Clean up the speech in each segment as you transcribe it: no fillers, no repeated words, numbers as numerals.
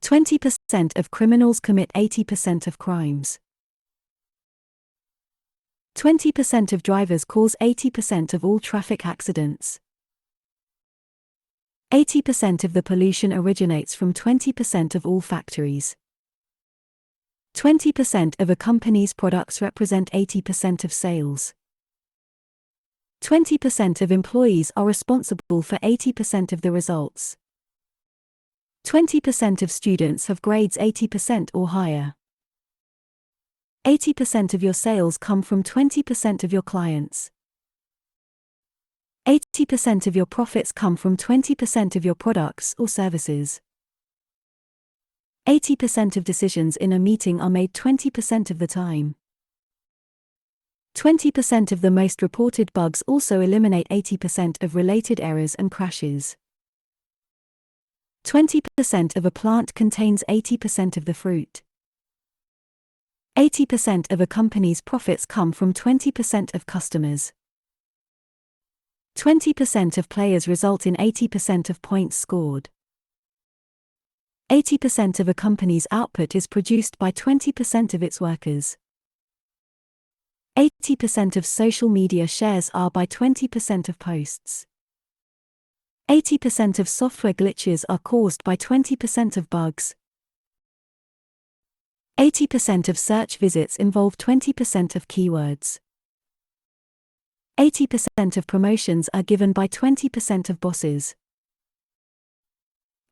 20% of criminals commit 80% of crimes. 20% of drivers cause 80% of all traffic accidents. 80% of the pollution originates from 20% of all factories. 20% of a company's products represent 80% of sales. 20% of employees are responsible for 80% of the results. 20% of students have grades 80% or higher. 80% of your sales come from 20% of your clients. 80% of your profits come from 20% of your products or services. 80% of decisions in a meeting are made 20% of the time. 20% of the most reported bugs also eliminate 80% of related errors and crashes. 20% of a plant contains 80% of the fruit. 80% of a company's profits come from 20% of customers. 20% of players result in 80% of points scored. 80% of a company's output is produced by 20% of its workers. 80% of social media shares are by 20% of posts. 80% of software glitches are caused by 20% of bugs. 80% of search visits involve 20% of keywords. 80% of promotions are given by 20% of bosses.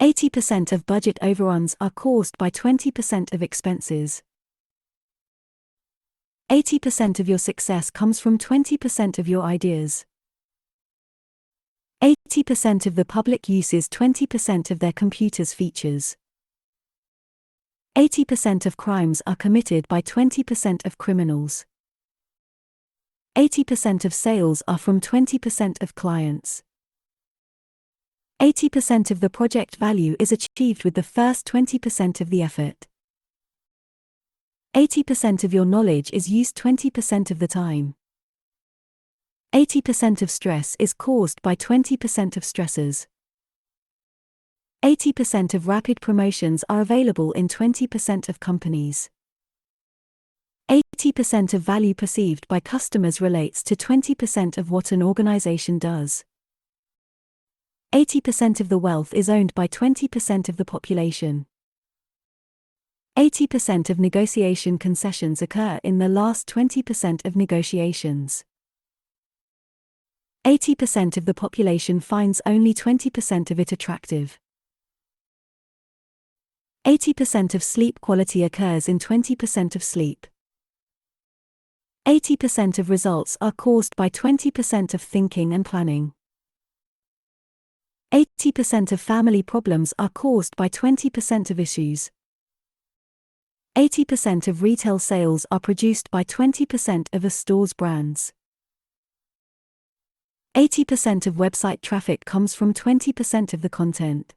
80% of budget overruns are caused by 20% of expenses. 80% of your success comes from 20% of your ideas. 80% of the public uses 20% of their computer's features. 80% of crimes are committed by 20% of criminals. 80% of sales are from 20% of clients. 80% of the project value is achieved with the first 20% of the effort. 80% of your knowledge is used 20% of the time. 80% of stress is caused by 20% of stressors. 80% of rapid promotions are available in 20% of companies. 80% of value perceived by customers relates to 20% of what an organization does. 80% of the wealth is owned by 20% of the population. 80% of negotiation concessions occur in the last 20% of negotiations. 80% of the population finds only 20% of it attractive. 80% of sleep quality occurs in 20% of sleep. 80% of results are caused by 20% of thinking and planning. 80% of family problems are caused by 20% of issues. 80% of retail sales are produced by 20% of a store's brands. 80% of website traffic comes from 20% of the content.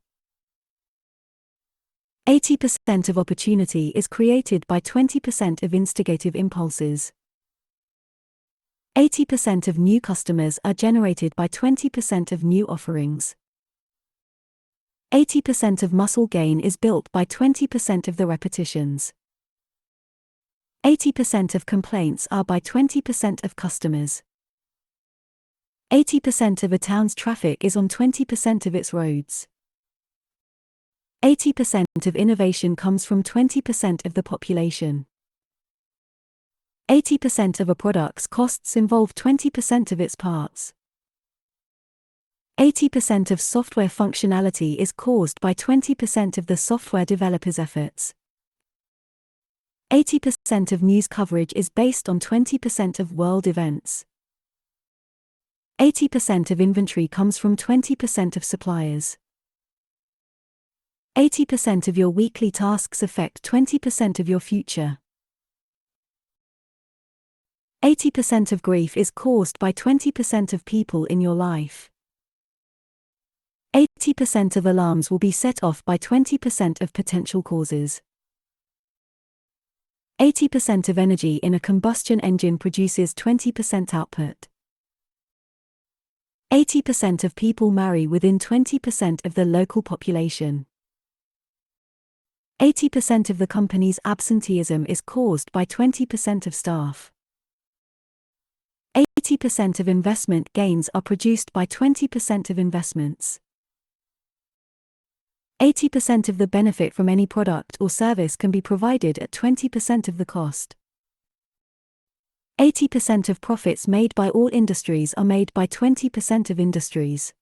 80% of opportunity is created by 20% of instigative impulses. 80% of new customers are generated by 20% of new offerings. 80% of muscle gain is built by 20% of the repetitions. 80% of complaints are by 20% of customers. 80% of a town's traffic is on 20% of its roads. 80% of innovation comes from 20% of the population. 80% of a product's costs involve 20% of its parts. 80% of software functionality is caused by 20% of the software developer's efforts. 80% of news coverage is based on 20% of world events. 80% of inventory comes from 20% of suppliers. 80% of your weekly tasks affect 20% of your future. 80% of grief is caused by 20% of people in your life. 80% of alarms will be set off by 20% of potential causes. 80% of energy in a combustion engine produces 20% output. 80% of people marry within 20% of the local population. 80% of the company's absenteeism is caused by 20% of staff. 80% of investment gains are produced by 20% of investments. 80% of the benefit from any product or service can be provided at 20% of the cost. 80% of profits made by all industries are made by 20% of industries.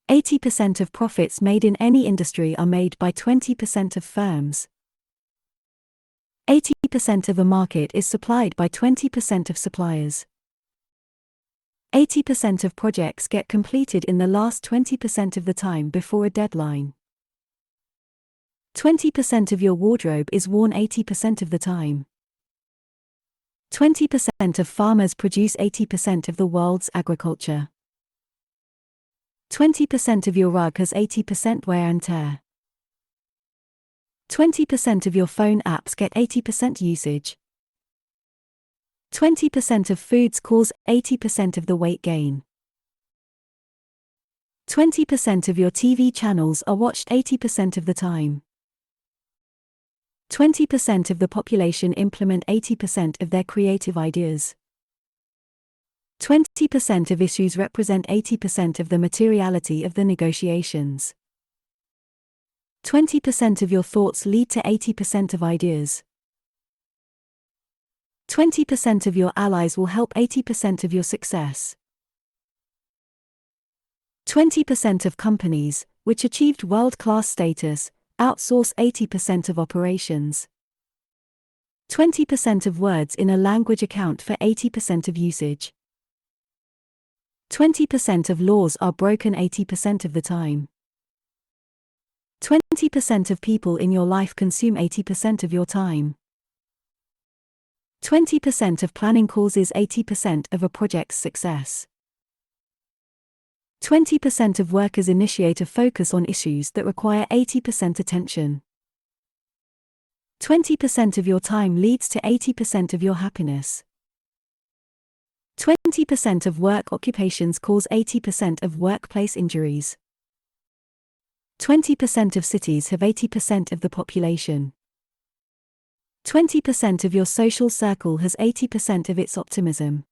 80% of profits made in any industry are made by 20% of firms. 80% of a market is supplied by 20% of suppliers. 80% of projects get completed in the last 20% of the time before a deadline. 20% of your wardrobe is worn 80% of the time. 20% of farmers produce 80% of the world's agriculture. 20% of your rug has 80% wear and tear. 20% of your phone apps get 80% usage. 20% of foods cause 80% of the weight gain. 20% of your TV channels are watched 80% of the time. 20% of the population implement 80% of their creative ideas. 20% of issues represent 80% of the materiality of the negotiations. 20% of your thoughts lead to 80% of ideas. 20% of your allies will help 80% of your success. 20% of companies, which achieved world-class status, outsource 80% of operations. 20% of words in a language account for 80% of usage. 20% of laws are broken 80% of the time. 20% of people in your life consume 80% of your time. 20% of planning causes 80% of a project's success. 20% of workers initiate a focus on issues that require 80% attention. 20% of your time leads to 80% of your happiness. 20% of work occupations cause 80% of workplace injuries. 20% of cities have 80% of the population. 20% of your social circle has 80% of its optimism.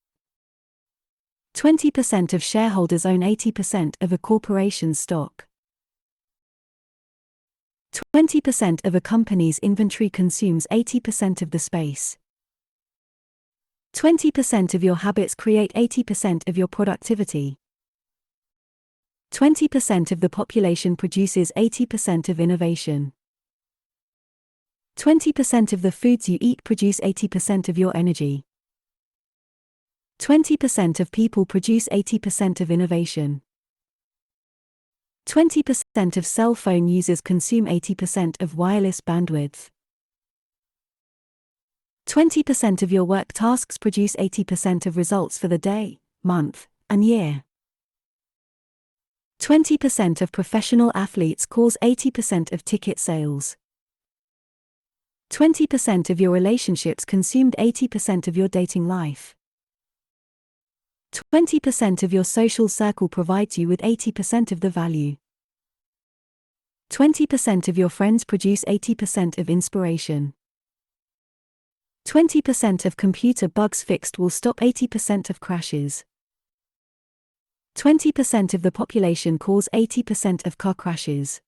20% of shareholders own 80% of a corporation's stock. 20% of a company's inventory consumes 80% of the space. 20% of your habits create 80% of your productivity. 20% of the population produces 80% of innovation. 20% of the foods you eat produce 80% of your energy. 20% of people produce 80% of innovation. 20% of cell phone users consume 80% of wireless bandwidth. 20% of your work tasks produce 80% of results for the day, month, and year. 20% of professional athletes cause 80% of ticket sales. 20% of your relationships consumed 80% of your dating life. 20% of your social circle provides you with 80% of the value. 20% of your friends produce 80% of inspiration. 20% of computer bugs fixed will stop 80% of crashes. 20% of the population cause 80% of car crashes.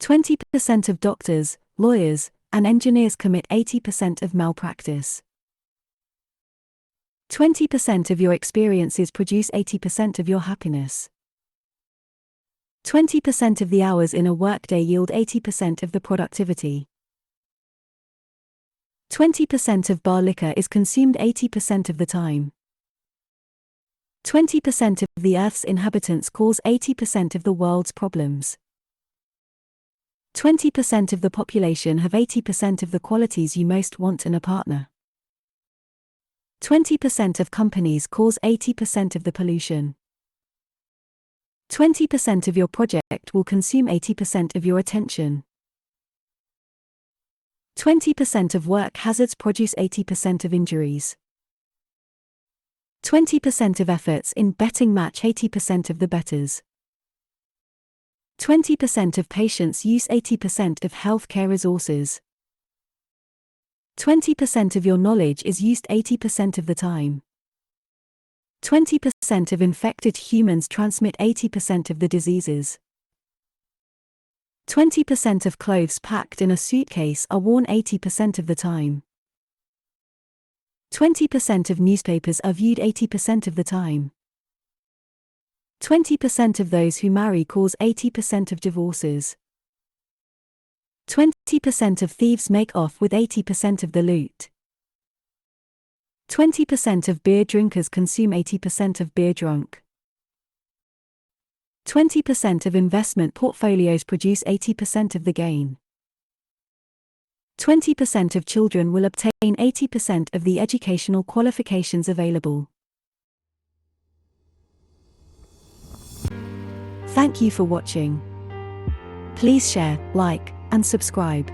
20% of doctors, lawyers, and engineers commit 80% of malpractice. 20% of your experiences produce 80% of your happiness. 20% of the hours in a workday yield 80% of the productivity. 20% of bar liquor is consumed 80% of the time. 20% of the Earth's inhabitants cause 80% of the world's problems. 20% of the population have 80% of the qualities you most want in a partner. 20% of companies cause 80% of the pollution. 20% of your project will consume 80% of your attention. 20% of work hazards produce 80% of injuries. 20% of efforts in betting match 80% of the bettors. 20% of patients use 80% of healthcare resources. 20% of your knowledge is used 80% of the time. 20% of infected humans transmit 80% of the diseases. 20% of clothes packed in a suitcase are worn 80% of the time. 20% of newspapers are viewed 80% of the time. 20% of those who marry cause 80% of divorces. 20% of thieves make off with 80% of the loot. 20% of beer drinkers consume 80% of beer drunk. 20% of investment portfolios produce 80% of the gain. 20% of children will obtain 80% of the educational qualifications available. Thank you for watching. Please share, like, and subscribe.